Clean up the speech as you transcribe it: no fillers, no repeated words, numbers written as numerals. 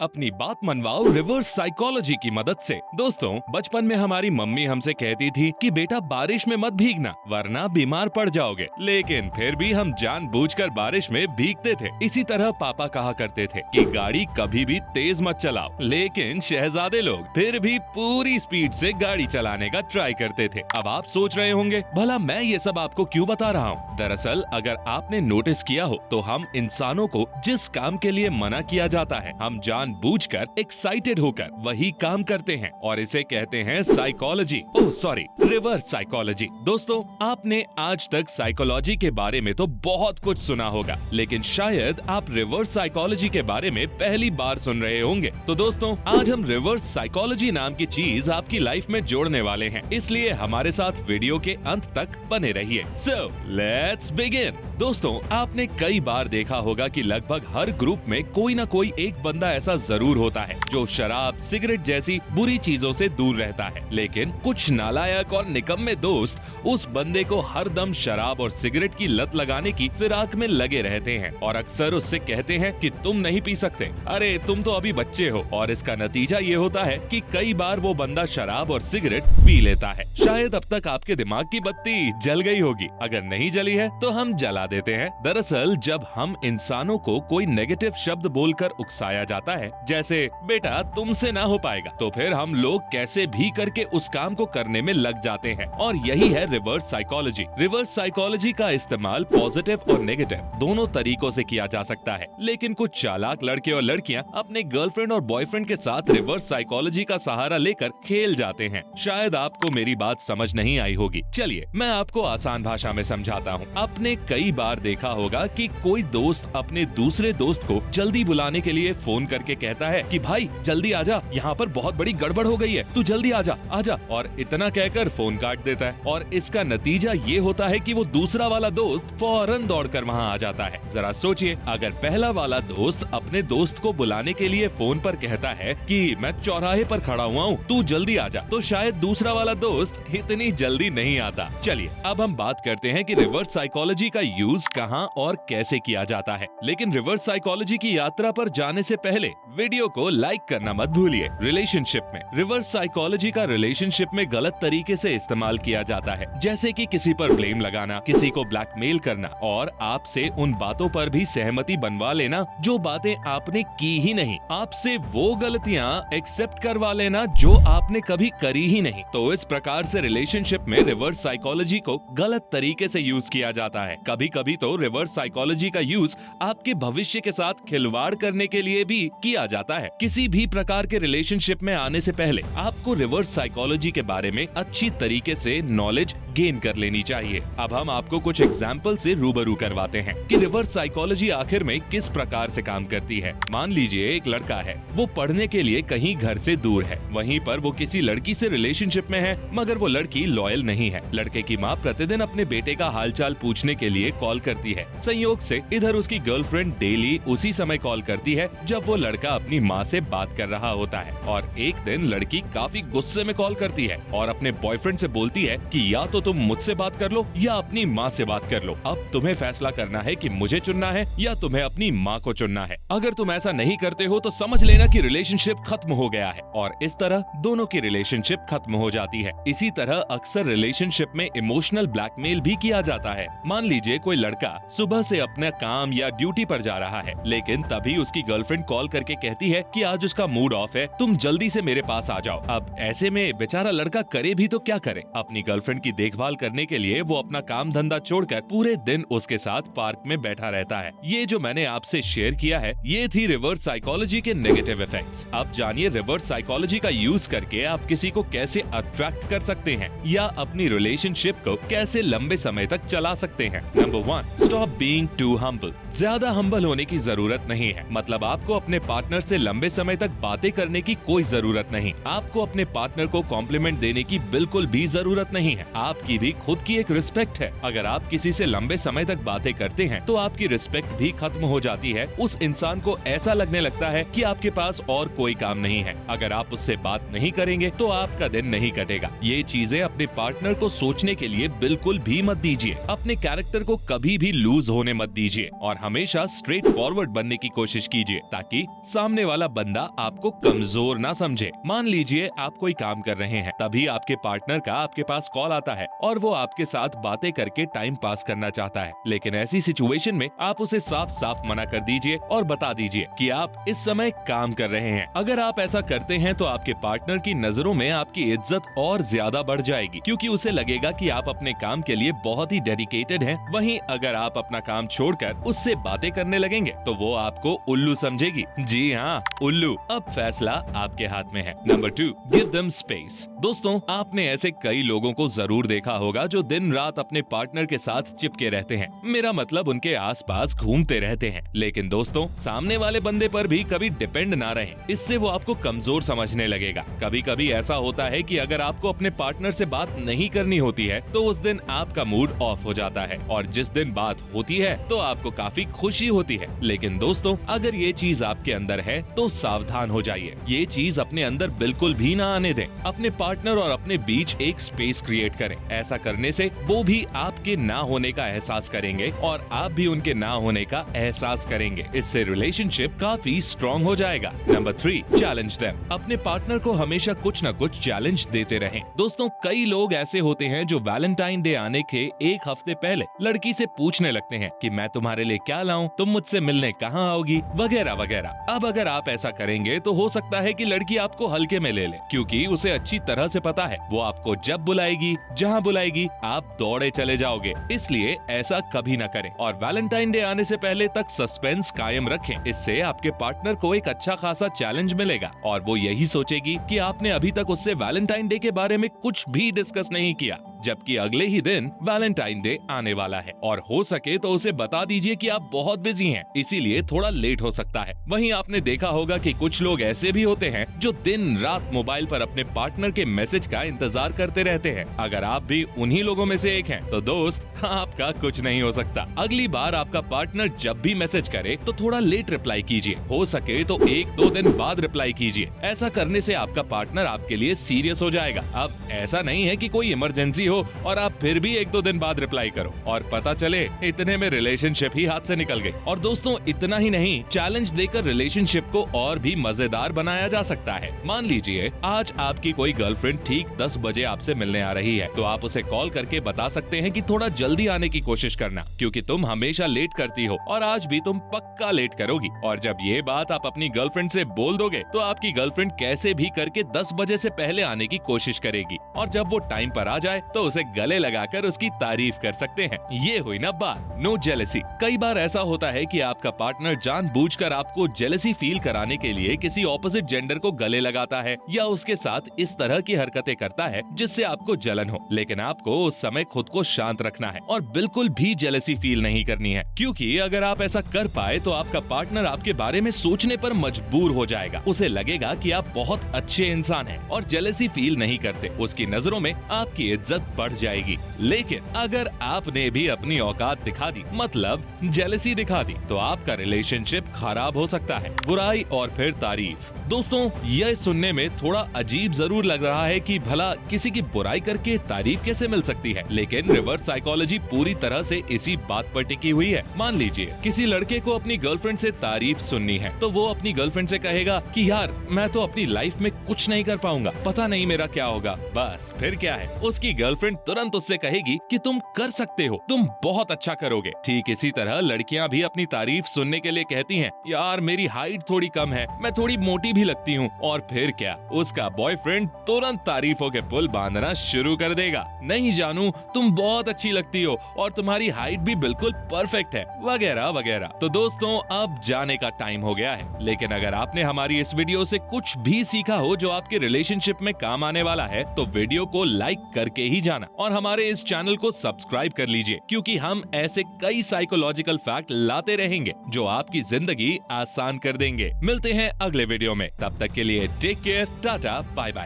अपनी बात मनवाओ reverse psychology की मदद से। दोस्तों, बचपन में हमारी मम्मी हमसे कहती थी कि बेटा बारिश में मत भीगना वरना बीमार पड़ जाओगे, लेकिन फिर भी हम जानबूझकर बारिश में भीगते थे। इसी तरह पापा कहा करते थे कि गाड़ी कभी भी तेज मत चलाओ, लेकिन शहजादे लोग फिर भी पूरी स्पीड से गाड़ी चलाने का ट्राई करते थे। अब आप सोच रहे होंगे, भला मैं ये सब आपको क्यों बता रहा हूँ? दरअसल अगर आपने नोटिस किया हो तो हम इंसानों को जिस काम के लिए मना किया जाता है, हम जानबूझकर एक्साइटेड होकर वही काम करते हैं और इसे कहते हैं psychology. Oh sorry, reverse psychology. दोस्तों, आपने आज तक साइकोलॉजी के बारे में तो बहुत कुछ सुना होगा, लेकिन शायद आप रिवर्स साइकोलॉजी के बारे में पहली बार सुन रहे होंगे। तो दोस्तों, आज हम रिवर्स साइकोलॉजी नाम की चीज आपकी लाइफ में जोड़ने वाले हैं, इसलिए हमारे साथ वीडियो के अंत तक बने रहिए। So let's begin. दोस्तों, आपने कई बार देखा होगा कि लगभग हर ग्रुप में कोई ना कोई एक बंदा ऐसा जरूर होता है जो शराब, सिगरेट जैसी बुरी चीजों से दूर रहता है, लेकिन कुछ नालायक और निकम्मे दोस्त उस बंदे को हरदम शराब और सिगरेट की लत लगाने की फिराक में लगे रहते हैं और अक्सर उससे कहते हैं कि तुम नहीं पी सकते, अरे तुम तो अभी बच्चे हो। और इसका नतीजा ये होता है कि कई बार वो बंदा शराब और सिगरेट पी लेता है। शायद अब तक आपके दिमाग की बत्ती जल गई होगी, अगर नहीं जली है तो हम जला देते हैं। दरअसल जब हम इंसानों को कोई नेगेटिव शब्द बोलकर उकसाया जाता है, जैसे बेटा तुमसे ना हो पाएगा, तो फिर हम लोग कैसे भी करके उस काम को करने में लग जाते हैं, और यही है रिवर्स साइकोलॉजी। रिवर्स साइकोलॉजी का इस्तेमाल पॉजिटिव और नेगेटिव दोनों तरीकों से किया जा सकता है, लेकिन कुछ चालाक लड़के और लड़कियां अपने गर्लफ्रेंड और बॉयफ्रेंड के साथ रिवर्स साइकोलॉजी का सहारा लेकर खेल जाते हैं। शायद आपको मेरी बात समझ नहीं आई होगी, चलिए मैं आपको आसान भाषा में समझाता हूँ। आपने कई बार देखा होगा कि कोई दोस्त अपने दूसरे दोस्त को जल्दी बुलाने के लिए फोन करके कहता है कि भाई जल्दी आजा, यहाँ पर बहुत बड़ी गड़बड़ हो गई है, तू जल्दी आजा आजा, और इतना कहकर फोन काट देता है। और इसका नतीजा ये होता है कि वो दूसरा वाला दोस्त फौरन दौड़कर वहाँ आ जाता है। जरा सोचिए, अगर पहला वाला दोस्त अपने दोस्त को बुलाने के लिए फोन पर कहता है कि मैं चौराहे पर खड़ा हुआ हूँ, तू जल्दी आजा, तो शायद दूसरा वाला दोस्त इतनी जल्दी नहीं आता। चलिए अब हम बात करते हैं कि रिवर्स साइकोलॉजी का यूज कहाँ और कैसे किया जाता है। लेकिन रिवर्स साइकोलॉजी की यात्रा पर जाने से पहले वीडियो को लाइक करना मत भूलिए। रिलेशनशिप में रिवर्स साइकोलॉजी का रिलेशनशिप में गलत तरीके से इस्तेमाल किया जाता है, जैसे कि किसी पर ब्लेम लगाना, किसी को ब्लैकमेल करना और आपसे उन बातों पर भी सहमति बनवा लेना जो बातें आपने की ही नहीं, आपसे वो गलतियां एक्सेप्ट करवा लेना जो आपने कभी करी ही नहीं। तो इस प्रकार से रिलेशनशिप में रिवर्स साइकोलॉजी को गलत तरीके से यूज किया जाता है। कभी कभी तो रिवर्स साइकोलॉजी का यूज आपके भविष्य के साथ खिलवाड़ करने के लिए भी किया जाता है। किसी भी प्रकार के रिलेशनशिप में आने से पहले आपको रिवर्स साइकोलॉजी के बारे में अच्छी तरीके से नॉलेज गेन कर लेनी चाहिए। अब हम आपको कुछ एग्जाम्पल से रूबरू करवाते हैं कि रिवर्स साइकोलॉजी आखिर में किस प्रकार से काम करती है। मान लीजिए एक लड़का है, वो पढ़ने के लिए कहीं घर से दूर है, वहीं पर वो किसी लड़की से रिलेशनशिप में है, मगर वो लड़की लॉयल नहीं है। लड़के की माँ प्रतिदिन अपने बेटे का हालचाल पूछने के लिए कॉल करती है। संयोग से इधर उसकी गर्लफ्रेंड डेली उसी समय कॉल करती है जब वो लड़का अपनी माँ से बात कर रहा होता है। और एक दिन लड़की काफी गुस्से में कॉल करती है और अपने बॉयफ्रेंड से बोलती है कि या तो तुम मुझसे बात कर लो या अपनी माँ से बात कर लो। अब तुम्हें फैसला करना है कि मुझे चुनना है या तुम्हें अपनी माँ को चुनना है। अगर तुम ऐसा नहीं करते हो तो समझ लेना कि रिलेशनशिप खत्म हो गया है। और इस तरह दोनों की रिलेशनशिप खत्म हो जाती है। इसी तरह अक्सर रिलेशनशिप में इमोशनल ब्लैकमेल भी किया जाता है। मान लीजिए कोई लड़का सुबह से अपने काम या ड्यूटी पर जा रहा है, लेकिन तभी उसकी गर्लफ्रेंड कॉल करके कहती है कि आज उसका मूड ऑफ है, तुम जल्दी से मेरे पास आ जाओ। अब ऐसे में बेचारा लड़का करे भी तो क्या करे? अपनी गर्लफ्रेंड की देखभाल करने के लिए वो अपना काम धंधा छोड़कर पूरे दिन उसके साथ पार्क में बैठा रहता है। ये जो मैंने आपसे शेयर किया है, ये थी रिवर्स साइकोलॉजी के नेगेटिव इफेक्ट्स। अब जानिए रिवर्स साइकोलॉजी का यूज करके आप किसी को कैसे अट्रैक्ट कर सकते हैं या अपनी रिलेशनशिप को कैसे लंबे समय तक चला सकते हैं। Number 1, stop being too humble. ज्यादा हम्बल होने की जरूरत नहीं है। मतलब आपको अपने पार्टनर से लंबे समय तक बातें करने की कोई जरूरत नहीं। आपको अपने पार्टनर को कॉम्प्लीमेंट देने की बिल्कुल भी जरूरत नहीं है। आप आपकी भी खुद की एक रिस्पेक्ट है। अगर आप किसी से लंबे समय तक बातें करते हैं तो आपकी रिस्पेक्ट भी खत्म हो जाती है। उस इंसान को ऐसा लगने लगता है कि आपके पास और कोई काम नहीं है। अगर आप उससे बात नहीं करेंगे तो आपका दिन नहीं कटेगा। ये चीजें अपने पार्टनर को सोचने के लिए बिल्कुल भी मत दीजिए। अपने कैरेक्टर को कभी भी लूज होने मत दीजिए और हमेशा स्ट्रेट फॉरवर्ड बनने की कोशिश कीजिए ताकि सामने वाला बंदा आपको कमजोर ना समझे। मान लीजिए आप कोई काम कर रहे हैं, तभी आपके पार्टनर का आपके पास कॉल आता है और वो आपके साथ बातें करके टाइम पास करना चाहता है, लेकिन ऐसी सिचुएशन में आप उसे साफ साफ मना कर दीजिए और बता दीजिए कि आप इस समय काम कर रहे हैं। अगर आप ऐसा करते हैं तो आपके पार्टनर की नजरों में आपकी इज्जत और ज्यादा बढ़ जाएगी, क्योंकि उसे लगेगा कि आप अपने काम के लिए बहुत ही डेडिकेटेड हैं। वहीं अगर आप अपना काम छोड़कर उससे बातें करने लगेंगे तो वो आपको उल्लू समझेगी। जी हाँ, उल्लू। अब फैसला आपके हाथ में है। Number 2, give them space. दोस्तों, आपने ऐसे कई लोगों को जरूर देखा होगा जो दिन रात अपने पार्टनर के साथ चिपके रहते हैं। मेरा मतलब उनके आसपास घूमते रहते हैं। लेकिन दोस्तों, सामने वाले बंदे पर भी कभी डिपेंड ना रहें, इससे वो आपको कमजोर समझने लगेगा। कभी कभी ऐसा होता है कि अगर आपको अपने पार्टनर से बात नहीं करनी होती है तो उस दिन आपका मूड ऑफ हो जाता है और जिस दिन बात होती है तो आपको काफी खुशी होती है। लेकिन दोस्तों, अगर ये चीज आपके अंदर है तो सावधान हो जाइए। ये चीज अपने अंदर बिल्कुल भी ना आने दें। अपने पार्टनर और अपने बीच एक स्पेस क्रिएट करें। ऐसा करने से वो भी आपके ना होने का एहसास करेंगे और आप भी उनके ना होने का एहसास करेंगे। इससे रिलेशनशिप काफी स्ट्रॉन्ग हो जाएगा। Number 3, challenge them. अपने पार्टनर को हमेशा कुछ न कुछ चैलेंज देते रहें। दोस्तों, कई लोग ऐसे होते हैं जो वैलेंटाइन डे आने के एक हफ्ते पहले लड़की से पूछने लगते हैं कि मैं तुम्हारे लिए क्या लाऊं, तुम मुझसे मिलने कहाँ आओगी, वगैरह वगैरह। अब अगर आप ऐसा करेंगे तो हो सकता है कि लड़की आपको हल्के में ले ले, क्योंकि उसे अच्छी तरह से पता है वो आपको जब बुलाएगी, जहाँ बुलाएगी, आप दौड़े चले जाओगे। इसलिए ऐसा कभी न करें और वैलेंटाइन डे आने से पहले तक सस्पेंस कायम रखें। इससे आपके पार्टनर को एक अच्छा खासा चैलेंज मिलेगा और वो यही सोचेगी कि आपने अभी तक उससे वैलेंटाइन डे के बारे में कुछ भी डिस्कस नहीं किया, जबकि अगले ही दिन वैलेंटाइन डे आने वाला है। और हो सके तो उसे बता दीजिए कि आप बहुत बिजी हैं, इसीलिए थोड़ा लेट हो सकता है। वहीं आपने देखा होगा कि कुछ लोग ऐसे भी होते हैं जो दिन रात मोबाइल पर अपने पार्टनर के मैसेज का इंतजार करते रहते हैं। अगर आप भी उन्हीं लोगों में से एक हैं, तो दोस्त, आपका कुछ नहीं हो सकता। अगली बार आपका पार्टनर जब भी मैसेज करे तो थोड़ा लेट रिप्लाई कीजिए। हो सके तो 1-2 दिन बाद रिप्लाई कीजिए। ऐसा करने से आपका पार्टनर आपके लिए सीरियस हो जाएगा। अब ऐसा नहीं है कि कोई इमरजेंसी हो और आप फिर भी 1-2 दिन बाद रिप्लाई करो और पता चले इतने में रिलेशनशिप ही हाथ से निकल गई। और दोस्तों, इतना ही नहीं, चैलेंज देकर रिलेशनशिप को और भी मजेदार बनाया जा सकता है। मान लीजिए आज आपकी कोई गर्लफ्रेंड ठीक 10 बजे आपसे मिलने आ रही है, तो आप उसे कॉल करके बता सकते हैं कि थोड़ा जल्दी आने की कोशिश करना, क्योंकि तुम हमेशा लेट करती हो और आज भी तुम पक्का लेट करोगी। और जब ये बात आप अपनी गर्लफ्रेंड से बोल दोगे तो आपकी गर्लफ्रेंड कैसे भी करके 10 बजे से पहले आने की कोशिश करेगी और जब वो टाइम पर आ जाए तो उसे गले लगाकर उसकी तारीफ कर सकते हैं। ये हुई ना बात। No jealousy. कई बार ऐसा होता है कि आपका पार्टनर जानबूझकर आपको जेलसी फील कराने के लिए किसी ऑपोजिट जेंडर को गले लगाता है या उसके साथ इस तरह की हरकतें करता है जिससे आपको जलन हो, लेकिन आपको उस समय खुद को शांत रखना है और बिल्कुल भी जेलसी फील नहीं करनी है, क्योंकि अगर आप ऐसा कर पाए तो आपका पार्टनर आपके बारे में सोचने पर मजबूर हो जाएगा। उसे लगेगा कि आप बहुत अच्छे इंसान हैं और जेलसी फील नहीं करते। उसकी नजरों में आपकी इज्जत बढ़ जाएगी। लेकिन अगर आपने भी अपनी औकात दिखा दी, मतलब जेलसी दिखा दी, तो आपका रिलेशनशिप खराब हो सकता है। बुराई और फिर तारीफ। दोस्तों, यह सुनने में थोड़ा अजीब जरूर लग रहा है कि भला किसी की बुराई करके तारीफ कैसे मिल सकती है, लेकिन रिवर्स साइकोलॉजी पूरी तरह से इसी बात पर टिकी हुई है। मान लीजिए किसी लड़के को अपनी गर्लफ्रेंड से तारीफ सुननी है, तो वो अपनी गर्लफ्रेंड से कहेगा कि यार मैं तो अपनी लाइफ में कुछ नहीं कर पाऊंगा, पता नहीं मेरा क्या होगा। बस फिर क्या है, उसकी गर्लफ्रेंड तुरंत उससे कहेगी कि तुम कर सकते हो, तुम बहुत अच्छा करोगे। ठीक इसी तरह लड़कियां भी अपनी तारीफ सुनने के लिए कहती हैं, यार मेरी हाइट थोड़ी कम है, मैं थोड़ी मोटी भी लगती हूँ। और फिर क्या, उसका बॉयफ्रेंड तुरंत तारीफों के पुल बांधना शुरू कर देगा। नहीं जानू, तुम बहुत अच्छी लगती हो और तुम्हारी हाइट भी बिल्कुल परफेक्ट है, वगैरह वगैरह। तो दोस्तों, अब जाने का टाइम हो गया है, लेकिन अगर आपने हमारी इस वीडियो से कुछ भी सीखा हो जो आपके रिलेशनशिप में काम आने वाला है, तो वीडियो को लाइक करके ही जाना और हमारे इस चैनल को सब्सक्राइब कर लीजिए, क्योंकि हम ऐसे कई साइकोलॉजिकल फैक्ट लाते रहेंगे जो आपकी जिंदगी आसान कर देंगे। मिलते हैं अगले वीडियो में, तब तक के लिए take care, tata, bye bye.